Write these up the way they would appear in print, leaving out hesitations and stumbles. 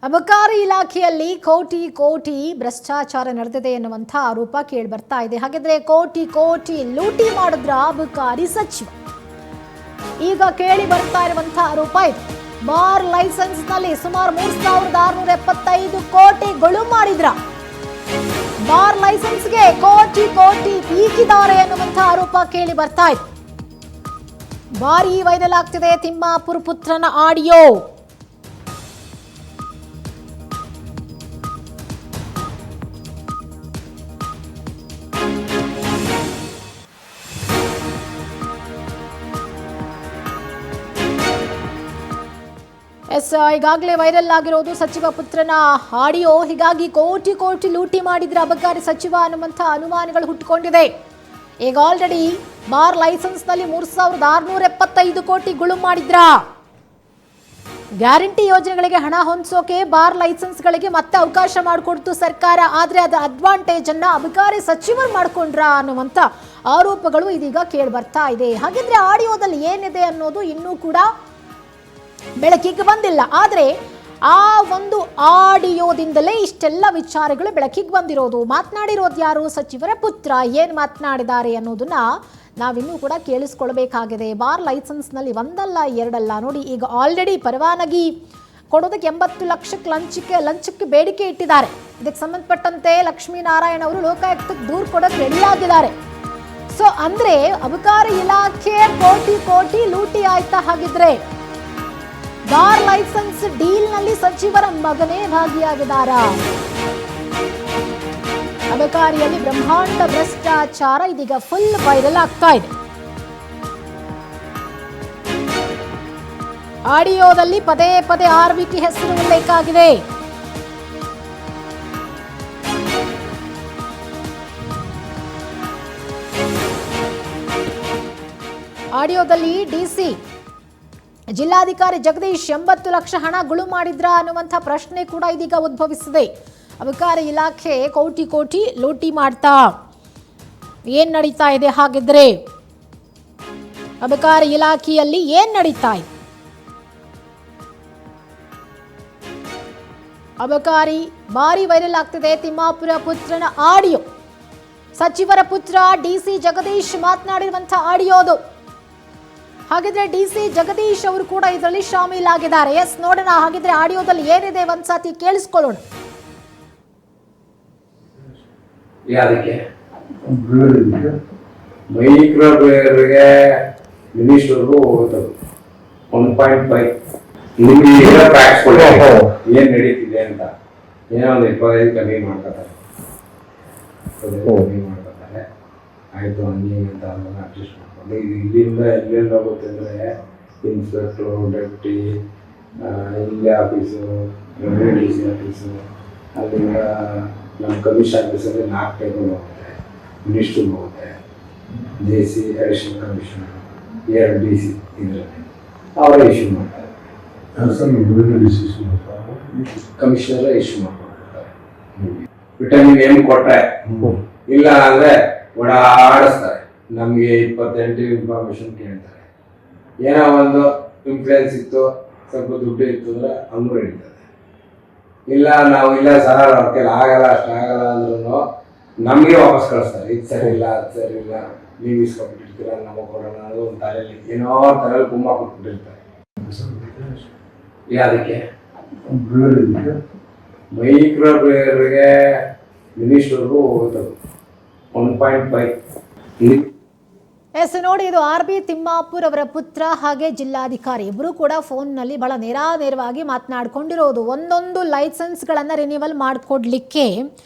ಅಬಕಾರಿ ಇಲಾಖೆಯಲ್ಲಿ ಕೋಟಿ ಕೋಟಿ ಭ್ರಷ್ಟಾಚಾರ ನಡೆದಿದೆ ಎನ್ನುವಂಥ ಆರೋಪ ಕೇಳಿ ಬರ್ತಾ ಇದೆ. ಹಾಗಿದ್ರೆ ಕೋಟಿ ಕೋಟಿ ಲೂಟಿ ಮಾಡಿದ್ರ ಅಬಕಾರಿ ಸಚಿವ? ಈಗ ಕೇಳಿ ಬರ್ತಾ ಇರುವಂಥ ಆರೋಪ ಇದೆ. ಬಾರ್ ಲೈಸೆನ್ಸ್ ನಲ್ಲಿ ಸುಮಾರು 3675 ಕೋಟಿಗಳು ಮಾಡಿದ್ರ. ಬಾರ್ ಲೈಸೆನ್ಸ್ಗೆ ಕೋಟಿ ಕೋಟಿ ಬೀಗಿದ್ದಾರೆ ಎನ್ನುವಂಥ ಆರೋಪ ಕೇಳಿ ಬರ್ತಾ ಇದೆ. ಭಾರಿ ವೈರಲ್ ಆಗ್ತಿದೆ ತಿಮ್ಮಾಪುರ ಪುತ್ರನ ಆಡಿಯೋ. ಈಗಾಗಲೇ ವೈರಲ್ ಆಗಿರೋದು ಸಚಿವ ಪುತ್ರನ ಆಡಿಯೋ. ಹೀಗಾಗಿ ಕೋಟಿ ಕೋಟಿ ಲೂಟಿ ಮಾಡಿದ್ರೆ ಅಬಕಾರಿ ಸಚಿವ ಅನ್ನುವಂಥ ಅನುಮಾನಗಳು ಹುಟ್ಟುಕೊಂಡಿದೆ. ಈಗ ಆಲ್ರೆಡಿ ಬಾರ್ ಲೈಸೆನ್ಸ್ ನಲ್ಲಿ 3675 ಕೋಟಿ ಗುಳು ಮಾಡಿದ್ರ. ಗ್ಯಾರಂಟಿ ಯೋಜನೆಗಳಿಗೆ ಹಣ ಹೊಂದಿಸೋಕೆ ಬಾರ್ ಲೈಸೆನ್ಸ್ಗಳಿಗೆ ಮತ್ತೆ ಅವಕಾಶ ಮಾಡಿಕೊಡ್ತು ಸರ್ಕಾರ. ಆದ್ರೆ ಅದರ ಅಡ್ವಾಂಟೇಜ್ ಅನ್ನ ಅಬಕಾರಿ ಸಚಿವರು ಮಾಡ್ಕೊಂಡ್ರ ಅನ್ನುವಂಥ ಆರೋಪಗಳು ಇದೀಗ ಕೇಳಿ ಬರ್ತಾ ಇದೆ. ಹಾಗಿದ್ರೆ ಆಡಿಯೋದಲ್ಲಿ ಏನಿದೆ ಅನ್ನೋದು ಇನ್ನೂ ಕೂಡ ಬೆಳಕಿಗೆ ಬಂದಿಲ್ಲ. ಆದರೆ ಆ ಒಂದು ಆಡಿಯೋದಿಂದಲೇ ಇಷ್ಟೆಲ್ಲ ವಿಚಾರಗಳು ಬೆಳಕಿಗೆ ಬಂದಿರೋದು. ಮಾತನಾಡಿರೋದು ಯಾರು? ಸಚಿವರ ಪುತ್ರ. ಏನು ಮಾತನಾಡಿದ್ದಾರೆ ಅನ್ನೋದನ್ನ ನಾವಿನ್ನೂ ಕೂಡ ಕೇಳಿಸ್ಕೊಳ್ಬೇಕಾಗಿದೆ. ಬಾರ್ ಲೈಸೆನ್ಸ್ನಲ್ಲಿ ಒಂದಲ್ಲ ಎರಡಲ್ಲ ನೋಡಿ, ಈಗ ಆಲ್ರೆಡಿ ಪರವಾನಗಿ ಕೊಡೋದಕ್ಕೆ 80 ಲಕ್ಷಕ್ಕೆ ಲಂಚಕ್ಕೆ ಬೇಡಿಕೆ ಇಟ್ಟಿದ್ದಾರೆ. ಇದಕ್ಕೆ ಸಂಬಂಧಪಟ್ಟಂತೆ ಲಕ್ಷ್ಮೀನಾರಾಯಣ ಅವರು ಲೋಕಾಯುಕ್ತಕ್ಕೆ ದೂರು ಕೊಡೋಕೆ ರೆಡಿಯಾಗಿದ್ದಾರೆ. ಸೊ ಅಂದ್ರೆ ಅಬಕಾರಿ ಇಲಾಖೆ ಕೋಟಿ ಕೋಟಿ ಲೂಟಿ ಆಯ್ತಾ? ಹಾಗಿದ್ರೆ ಬಾರ್ ಲೈಸೆನ್ಸ್ ಡೀಲ್ ನಲ್ಲಿ ಸಚಿವರ ಮಗನೇ ಭಾಗಿಯಾಗಿದ್ದಾರ? ಅಬಕಾರಿಯಲ್ಲಿ ಬ್ರಹ್ಮಾಂಡ ಭ್ರಷ್ಟಾಚಾರ ಇದೀಗ ಫುಲ್ ವೈರಲ್ ಆಗ್ತಾ ಇದೆ. ಆಡಿಯೋದಲ್ಲಿ ಪದೇ ಪದೇ RBT ಹೆಸರು ಉಲ್ಲೇಖ ಆಗಿದೆ. ಆಡಿಯೋದಲ್ಲಿ DC ಜಿಲ್ಲಾಧಿಕಾರಿ ಜಗದೀಶ್ 80 ಲಕ್ಷ ಹಣ ಗುಳು ಮಾಡಿದ್ರ ಅನ್ನುವಂಥ ಪ್ರಶ್ನೆ ಕೂಡ ಇದೀಗ ಉದ್ಭವಿಸಿದೆ. ಅಬಕಾರಿ ಇಲಾಖೆ ಕೋಟಿ ಕೋಟಿ ಲೂಟಿ ಮಾಡ್ತಾ ಏನ್ ನಡೀತಾ ಇದೆ? ಹಾಗಿದ್ರೆ ಅಬಕಾರಿ ಇಲಾಖೆಯಲ್ಲಿ ಏನ್ ನಡೀತಾ ಇದೆ? ಅಬಕಾರಿ ಭಾರಿ ವೈರಲ್ ಆಗ್ತಿದೆ ತಿಮ್ಮಾಪುರ ಪುತ್ರನ ಆಡಿಯೋ. ಸಚಿವರ ಪುತ್ರ DC ಜಗದೀಶ್ ಮಾತನಾಡಿರುವಂಥ ಆಡಿಯೋದು. ಹಾಗಿದ್ರೆ DC ಜಗದೀಶ್ ಅವರು ಕೂಡ ಇದರಲ್ಲಿ ಶಾಮೀಲಾಗಿದ್ದಾರೆ. ಎಸ್, ನೋಡೋಣ ಹಾಗಿದ್ರೆ ಆಡಿಯೋದಲ್ಲಿ ಏನಿದೆ ಒಂದ್ಸತಿ ಕೇಳಿಸ್ಕೊಳ್ಳೋಣ. ಅದಕ್ಕೆ ಮೈಕ್ರೋವೇವ್ಗೆ ಮಿನಿಸ್ಟರ್ಗೂ ಹೋಗುತ್ತದೆ 1.5 ನಿಮ್ಗೆ ಟ್ಯಾಕ್ಸ್ ಕೊಡಿ ಏನ್ ನಡೀತಿದೆ ಅಂತ ಏನೋ ಒಂದು 25 ಕಮ್ಮಿ ಮಾಡ್ಕೊತಾರೆ. ಆಯ್ತು ಹಂಗೆ ಅಂತ ಅಡ್ಜಸ್ಟ್ ಮಾಡ್ಕೊಂಡು ಇದು ಇಲ್ಲಿಂದ ಎಲ್ಲೆಲ್ಲಿ ಹೋಗುತ್ತೆ ಅಂದರೆ ಇನ್ಸ್ಪೆಕ್ಟ್ರು, ಡೆಪ್ಟಿ, ಇಲ್ಲೇ ಆಫೀಸು, DC ಆಫೀಸು, ಅಲ್ಲಿಂದ ನಮ್ಮ ಕಮಿಷನ್ ಆಫೀಸಲ್ಲಿ 4 ಟೈಮು ಹೋಗುತ್ತೆ, ಮಿನಿಸ್ಟ್ರಿಗೆ ಹೋಗುತ್ತೆ, JC ಅಡಿಷನಲ್ ಕಮಿಷನರ್, 2 DC ಇದರಲ್ಲಿ ಅವರೇ ಇಶ್ಯೂ ಮಾಡ್ತಾರೆ. ಕಮಿಷನರೇ ಇಶ್ಯೂ ಮಾಡ್ಕೊಡ್ತಾರೆ. ವಿಟಮಿನ್ ಏನು ಕೊಟ್ಟರೆ ಇಲ್ಲ ಅಂದರೆ ಓಡಾಡಿಸ್ತಾರೆ. ನಮಗೆ 28 ಇನ್ಫಾರ್ಮೇಶನ್ ಕೇಳ್ತಾರೆ. ಏನೋ ಒಂದು ಇನ್ಫ್ಲೂಯೆನ್ಸ್ ಇತ್ತು, ಸ್ವಲ್ಪ ದುಡ್ಡು ಇತ್ತು ಅಂದರೆ ಹಂಗೂ ಹಿಡಿತಾರೆ. ಇಲ್ಲ ನಾವು ಇಲ್ಲ ಸರ್ ಅವ್ರ ಕೈಲಿ ಆಗಲ್ಲ, ಅಷ್ಟಾಗಲ್ಲ ಅಂದ್ರೂ ನಮಗೆ ವಾಪಸ್ ಕಳಿಸ್ತಾರೆ. ಇದು ಸರಿ ಇಲ್ಲ, ಅದು ಸರಿ ಇಲ್ಲ, ನೀವು ಇಸ್ಕೊಬಿಟ್ಟಿರ್ತೀರ, ನಮಗೆ ಕೊಡೋಣ ಅನ್ನೋದು ಒಂದು ತಲೆಯಲ್ಲಿ ಏನೋ ತಲೆಯಲ್ಲಿ ಕುಂಬ ಕೊಟ್ಬಿಟ್ಟಿರ್ತಾರೆ. ಅದಕ್ಕೆ ಮೈಕ್ರೋವೇವ್ಗೆ ಮಿನಿಸ್ಟರ್ಗೂ ಹೋಗುತ್ತದೆ 1.5. ಎಸ್, ನೋಡಿ, ಇದು RB ತಿಮ್ಮಾಪುರ್ ಅವರ ಪುತ್ರ ಹಾಗೆ ಜಿಲ್ಲಾಧಿಕಾರಿ ಇಬ್ಬರು ಕೂಡ ಫೋನ್ನಲ್ಲಿ ಬಹಳ ನೇರವಾಗಿ ಮಾತನಾಡ್ಕೊಂಡಿರೋದು. ಒಂದೊಂದು ಲೈಸೆನ್ಸ್ಗಳನ್ನು ರಿನ್ಯೂವಲ್ ಮಾಡಿಕೊಡ್ಲಿಕ್ಕೆ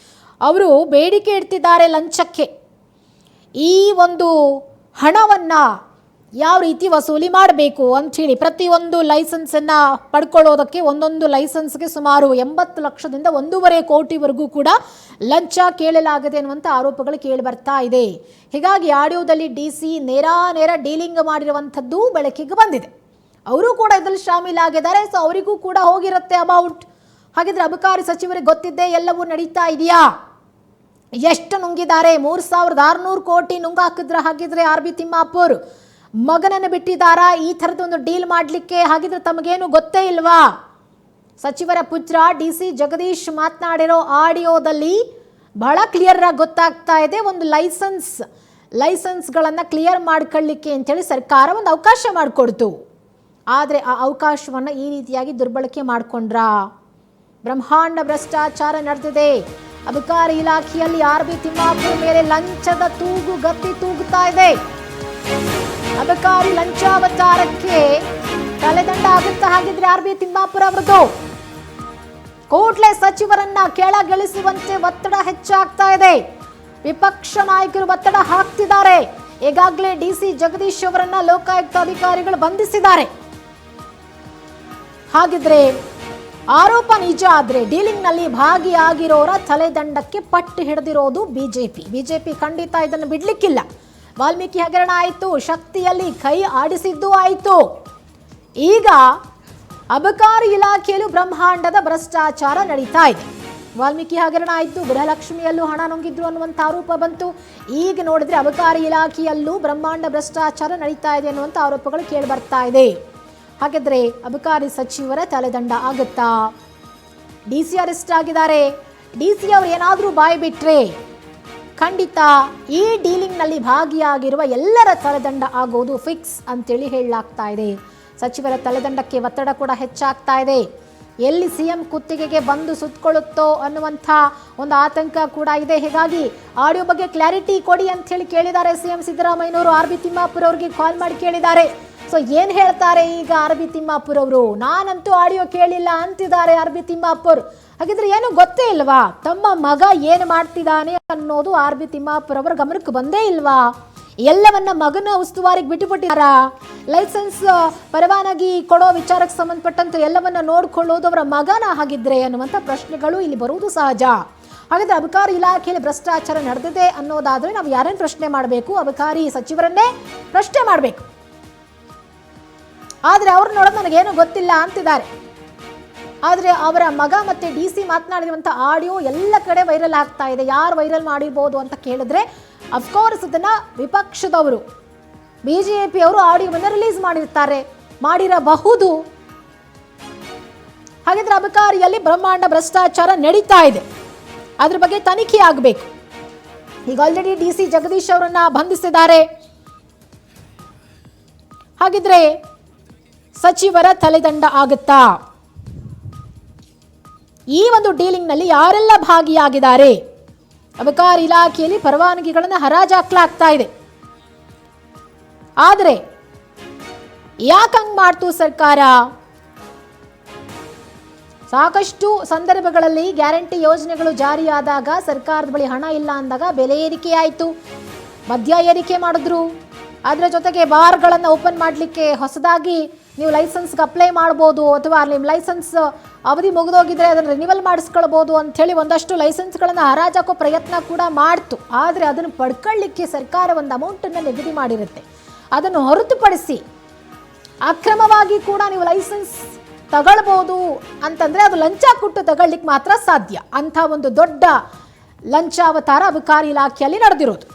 ಅವರು ಬೇಡಿಕೆ ಇಡ್ತಿದ್ದಾರೆ ಲಂಚಕ್ಕೆ. ಈ ಒಂದು ಹಣವನ್ನು ಯಾವ ರೀತಿ ವಸೂಲಿ ಮಾಡಬೇಕು ಅಂಥೇಳಿ ಪ್ರತಿಯೊಂದು ಲೈಸೆನ್ಸನ್ನು ಪಡ್ಕೊಳ್ಳೋದಕ್ಕೆ ಒಂದೊಂದು ಲೈಸೆನ್ಸ್ಗೆ ಸುಮಾರು 80 ಲಕ್ಷದಿಂದ 1.5 ಕೋಟಿವರೆಗೂ ಕೂಡ ಲಂಚ ಕೇಳಲಾಗಿದೆ ಅನ್ನುವಂಥ ಆರೋಪಗಳು ಕೇಳಿ ಬರ್ತಾ ಇದೆ. ಹೀಗಾಗಿ ಆಡಿಯೋದಲ್ಲಿ DC ನೇರ ಡೀಲಿಂಗ್ ಮಾಡಿರುವಂಥದ್ದು ಬೆಳಕಿಗೆ ಬಂದಿದೆ. ಅವರು ಕೂಡ ಇದರಲ್ಲಿ ಶಾಮೀಲಾಗಿದ್ದಾರೆ. ಸೊ ಅವರಿಗೂ ಕೂಡ ಹೋಗಿರುತ್ತೆ ಅಮೌಂಟ್. ಹಾಗಿದ್ರೆ ಅಬಕಾರಿ ಸಚಿವರಿಗೆ ಗೊತ್ತಿದ್ದೇ ಎಲ್ಲವೂ ನಡೀತಾ ಇದೆಯಾ? ಎಷ್ಟು ನುಂಗಿದ್ದಾರೆ? 3600 ಕೋಟಿ ನುಂಗಾಕಿದ್ರ ಹಾಗಿದ್ರೆ RB ತಿಮ್ಮಾಪುರ್ ಮಗನನ್ನು ಬಿಟ್ಟಿದ್ದಾರಾ ಈ ಥರದೊಂದು ಡೀಲ್ ಮಾಡಲಿಕ್ಕೆ? ಹಾಗಿದ್ರೆ ತಮಗೇನು ಗೊತ್ತೇ ಇಲ್ವಾ? ಸಚಿವರ ಪುತ್ರ ಡಿಸಿ ಜಗದೀಶ್ ಮಾತನಾಡಿರೋ ಆಡಿಯೋದಲ್ಲಿ ಬಹಳ ಕ್ಲಿಯರ್ ಆಗಿ ಗೊತ್ತಾಗ್ತಾ ಇದೆ. ಒಂದು ಲೈಸೆನ್ಸ್ಗಳನ್ನು ಕ್ಲಿಯರ್ ಮಾಡ್ಕೊಳ್ಳಿಕ್ಕೆ ಅಂತೇಳಿ ಸರ್ಕಾರ ಒಂದು ಅವಕಾಶ ಮಾಡಿಕೊಡ್ತು. ಆದರೆ ಆ ಅವಕಾಶವನ್ನು ಈ ರೀತಿಯಾಗಿ ದುರ್ಬಳಕೆ ಮಾಡಿಕೊಂಡ್ರ. ಬ್ರಹ್ಮಾಂಡ ಭ್ರಷ್ಟಾಚಾರ ನಡೆದಿದೆ. ಅಬಕಾರಿ ಇಲಾಖೆಯಲ್ಲಿ ಆರ್ ಬಿ ತಿಮ್ಮಾಪುರ ಮೇಲೆ ಲಂಚದ ತೂಗು ಗತ್ತಿ ತೂಗುತ್ತಾ ಇದೆ. ಅಬಕಾರಿ ಲಂಚಾವತಾರಕ್ಕೆ ತಲೆದಂಡ ಆಗುತ್ತಾ ಹಾಗಿದ್ರೆ ಆರ್ ಬಿ ತಿಮ್ಮಾಪುರ ಅವರದು. ಕೂಡಲೇ ಸಚಿವರನ್ನ ಕೆಳಗಿಳಿಸುವಂತೆ ಒತ್ತಡ ಹೆಚ್ಚಾಗ್ತಾ ಇದೆ. ವಿಪಕ್ಷ ನಾಯಕರು ಒತ್ತಡ ಹಾಕ್ತಿದ್ದಾರೆ. ಈಗಾಗಲೇ ಡಿಸಿ ಜಗದೀಶ್ ಅವರನ್ನ ಲೋಕಾಯುಕ್ತ ಅಧಿಕಾರಿಗಳು ಬಂಧಿಸಿದ್ದಾರೆ. ಹಾಗಿದ್ರೆ ಆರೋಪ ನಿಜ ಆದ್ರೆ ಡೀಲಿಂಗ್ ನಲ್ಲಿ ಭಾಗಿಯಾಗಿರೋರ ತಲೆದಂಡಕ್ಕೆ ಪಟ್ಟು ಹಿಡಿದಿರೋದು ಬಿಜೆಪಿ ಖಂಡಿತ ಇದನ್ನು ಬಿಡ್ಲಿಕ್ಕಿಲ್ಲ. ವಾಲ್ಮೀಕಿ ಹಗರಣ ಆಯಿತು, ಶಕ್ತಿಯಲ್ಲಿ ಕೈ ಆಡಿಸಿದ್ದು ಆಯಿತು. ಈಗ ಅಬಕಾರಿ ಇಲಾಖೆಯಲ್ಲೂ ಬ್ರಹ್ಮಾಂಡದ ಭ್ರಷ್ಟಾಚಾರ ನಡೀತಾ ಇದೆ. ವಾಲ್ಮೀಕಿ ಹಗರಣ ಆಯಿತು, ಗೃಹಲಕ್ಷ್ಮಿಯಲ್ಲೂ ಹಣ ನುಂಗಿದ್ರು ಅನ್ನುವಂಥ ಆರೋಪ ಬಂತು. ಈಗ ನೋಡಿದ್ರೆ ಅಬಕಾರಿ ಇಲಾಖೆಯಲ್ಲೂ ಬ್ರಹ್ಮಾಂಡ ಭ್ರಷ್ಟಾಚಾರ ನಡೀತಾ ಇದೆ ಅನ್ನುವಂಥ ಆರೋಪಗಳು ಕೇಳಿ ಬರ್ತಾ ಇದೆ. ಹಾಗಿದ್ರೆ ಅಬಕಾರಿ ಸಚಿವರ ತಲೆದಂಡ ಆಗುತ್ತಾ? ಡಿಸಿ ಅರೆಸ್ಟ್ ಆಗಿದ್ದಾರೆ. ಡಿಸಿ ಅವರು ಏನಾದರೂ ಬಾಯಿ ಬಿಟ್ರೆ ಖಂಡಿತ ಈ ಡೀಲಿಂಗ್ನಲ್ಲಿ ಭಾಗಿಯಾಗಿರುವ ಎಲ್ಲರ ತಲೆದಂಡ ಆಗೋದು ಫಿಕ್ಸ್ ಅಂತೇಳಿ ಹೇಳಲಾಗ್ತಾ ಇದೆ. ಸಚಿವರ ತಲೆದಂಡಕ್ಕೆ ಒತ್ತಡ ಕೂಡ ಹೆಚ್ಚಾಗ್ತಾ ಇದೆ. ಎಲ್ಲಿ ಸಿಎಂ ಕುತ್ತಿಗೆಗೆ ಬಂದು ಸುತ್ತಕೊಳ್ಳುತ್ತೋ ಅನ್ನುವಂಥ ಒಂದು ಆತಂಕ ಕೂಡ ಇದೆ. ಹೀಗಾಗಿ ಆಡಿಯೋ ಬಗ್ಗೆ ಕ್ಲಾರಿಟಿ ಕೊಡಿ ಅಂತ ಹೇಳಿ ಕೇಳಿದ್ದಾರೆ ಸಿಎಂ ಸಿದ್ದರಾಮಯ್ಯನವರು. ಆರ್ ಬಿ ತಿಮ್ಮಾಪುರ ಅವರಿಗೆ ಕಾಲ್ ಮಾಡಿ ಕೇಳಿದ್ದಾರೆ. ಸೊ ಏನ್ ಹೇಳ್ತಾರೆ ಈಗ ಆರ್ ಬಿ ತಿಮ್ಮಾಪುರ ಅವರು? ನಾನಂತೂ ಆಡಿಯೋ ಕೇಳಿಲ್ಲ ಅಂತಿದ್ದಾರೆ ಆರ್ ಬಿ ತಿಮ್ಮಾಪುರ್. ಹಾಗಿದ್ರೆ ಏನು ಗೊತ್ತೇ ಇಲ್ವಾ ತಮ್ಮ ಮಗ ಏನು ಮಾಡ್ತಿದ್ದಾನೆ ಅನ್ನೋದು ಆರ್ ಬಿ ತಿಮ್ಮಾಪುರ ಅವರ ಗಮನಕ್ಕೆ ಬಂದೇ ಇಲ್ವಾ? ಎಲ್ಲವನ್ನ ಮಗನ ಉಸ್ತುವಾರಿಗೆ ಬಿಟ್ಟುಬಿಟ್ಟಿದ್ದಾರಾ? ಲೈಸೆನ್ಸ್ ಪರವಾನಗಿ ಕೊಡೋ ವಿಚಾರಕ್ಕೆ ಸಂಬಂಧಪಟ್ಟಂತೆ ಎಲ್ಲವನ್ನ ನೋಡ್ಕೊಳ್ಳೋದು ಅವರ ಮಗನ ಹಾಗಿದ್ರೆ ಅನ್ನುವಂಥ ಪ್ರಶ್ನೆಗಳು ಇಲ್ಲಿ ಬರುವುದು ಸಹಜ. ಹಾಗಾದ್ರೆ ಅಬಕಾರಿ ಇಲಾಖೆಯಲ್ಲಿ ಭ್ರಷ್ಟಾಚಾರ ನಡೆದಿದೆ ಅನ್ನೋದಾದ್ರೆ ನಾವು ಯಾರನ್ನು ಪ್ರಶ್ನೆ ಮಾಡಬೇಕು? ಅಬಕಾರಿ ಸಚಿವರನ್ನೇ ಪ್ರಶ್ನೆ ಮಾಡಬೇಕು. ಆದರೆ ಅವ್ರು ನೋಡೋದು ನನಗೇನು ಗೊತ್ತಿಲ್ಲ ಅಂತಿದ್ದಾರೆ. ಆದರೆ ಅವರ ಮಗ ಮತ್ತೆ ಡಿಸಿ ಮಾತನಾಡಿರುವಂಥ ಆಡಿಯೋ ಎಲ್ಲ ಕಡೆ ವೈರಲ್ ಆಗ್ತಾ ಇದೆ. ಯಾರು ವೈರಲ್ ಮಾಡಿರ್ಬೋದು ಅಂತ ಕೇಳಿದ್ರೆ ಅಫ್ಕೋರ್ಸ್ ಇದನ್ನ ವಿಪಕ್ಷದವರು ಬಿಜೆಪಿ ಅವರು ಆಡಿಯೋವನ್ನು ರಿಲೀಸ್ ಮಾಡಿರಬಹುದು. ಹಾಗಿದ್ರೆ ಅಬಕಾರಿಯಲ್ಲಿ ಬ್ರಹ್ಮಾಂಡ ಭ್ರಷ್ಟಾಚಾರ ನಡೀತಾ ಇದೆ, ಅದ್ರ ಬಗ್ಗೆ ತನಿಖೆ ಆಗಬೇಕು. ಈಗ ಆಲ್ರೆಡಿ ಡಿಸಿ ಜಗದೀಶ್ ಅವರನ್ನ ಬಂಧಿಸಿದ್ದಾರೆ. ಹಾಗಿದ್ರೆ ಸಚಿವರ ತಲೆದಂಡ ಆಗುತ್ತಾ? ಈ ಒಂದು ಡೀಲಿಂಗ್ ನಲ್ಲಿ ಯಾರೆಲ್ಲ ಭಾಗಿಯಾಗಿದ್ದಾರೆ? ಅಬಕಾರಿ ಇಲಾಖೆಯಲ್ಲಿ ಪರವಾನಗಿಗಳನ್ನು ಹರಾಜಾಕ್ಲಾಗ್ತಾ ಇದೆ. ಆದರೆ ಯಾಕಂಗ್ ಮಾಡ್ತು ಸರ್ಕಾರ? ಸಾಕಷ್ಟು ಸಂದರ್ಭಗಳಲ್ಲಿ ಗ್ಯಾರಂಟಿ ಯೋಜನೆಗಳು ಜಾರಿಯಾದಾಗ ಸರ್ಕಾರದ ಬಳಿ ಹಣ ಇಲ್ಲ ಅಂದಾಗ ಬೆಲೆ ಏರಿಕೆ ಆಯಿತು, ಮದ್ಯ ಏರಿಕೆ ಮಾಡಿದ್ರು. ಅದರ ಜೊತೆಗೆ ಬಾರ್ಗಳನ್ನು ಓಪನ್ ಮಾಡಲಿಕ್ಕೆ ಹೊಸದಾಗಿ ನೀವು ಲೈಸೆನ್ಸ್ಗೆ ಅಪ್ಲೈ ಮಾಡ್ಬೋದು, ಅಥವಾ ನಿಮ್ಮ ಲೈಸೆನ್ಸ್ ಅವಧಿ ಮುಗಿದೋಗಿದ್ರೆ ಅದನ್ನು ರಿನಿವಲ್ ಮಾಡಿಸ್ಕೊಳ್ಬೋದು ಅಂಥೇಳಿ ಒಂದಷ್ಟು ಲೈಸೆನ್ಸ್ಗಳನ್ನು ಹರಾಜಾಕೋ ಪ್ರಯತ್ನ ಕೂಡ ಮಾಡ್ತು. ಆದರೆ ಅದನ್ನು ಪಡ್ಕೊಳ್ಳಿಕ್ಕೆ ಸರ್ಕಾರ ಒಂದು ಅಮೌಂಟನ್ನು ನಿಗದಿ ಮಾಡಿರುತ್ತೆ. ಅದನ್ನು ಹೊರತುಪಡಿಸಿ ಅಕ್ರಮವಾಗಿ ಕೂಡ ನೀವು ಲೈಸೆನ್ಸ್ ತಗೊಳ್ಬೋದು ಅಂತಂದರೆ ಅದು ಲಂಚ ಕೊಟ್ಟು ತಗೊಳ್ಳಿಕ್ಕೆ ಮಾತ್ರ ಸಾಧ್ಯ. ಅಂಥ ಒಂದು ದೊಡ್ಡ ಲಂಚಾವತಾರ ಅಬಕಾರಿ ಇಲಾಖೆಯಲ್ಲಿ ನಡೆದಿರೋದು.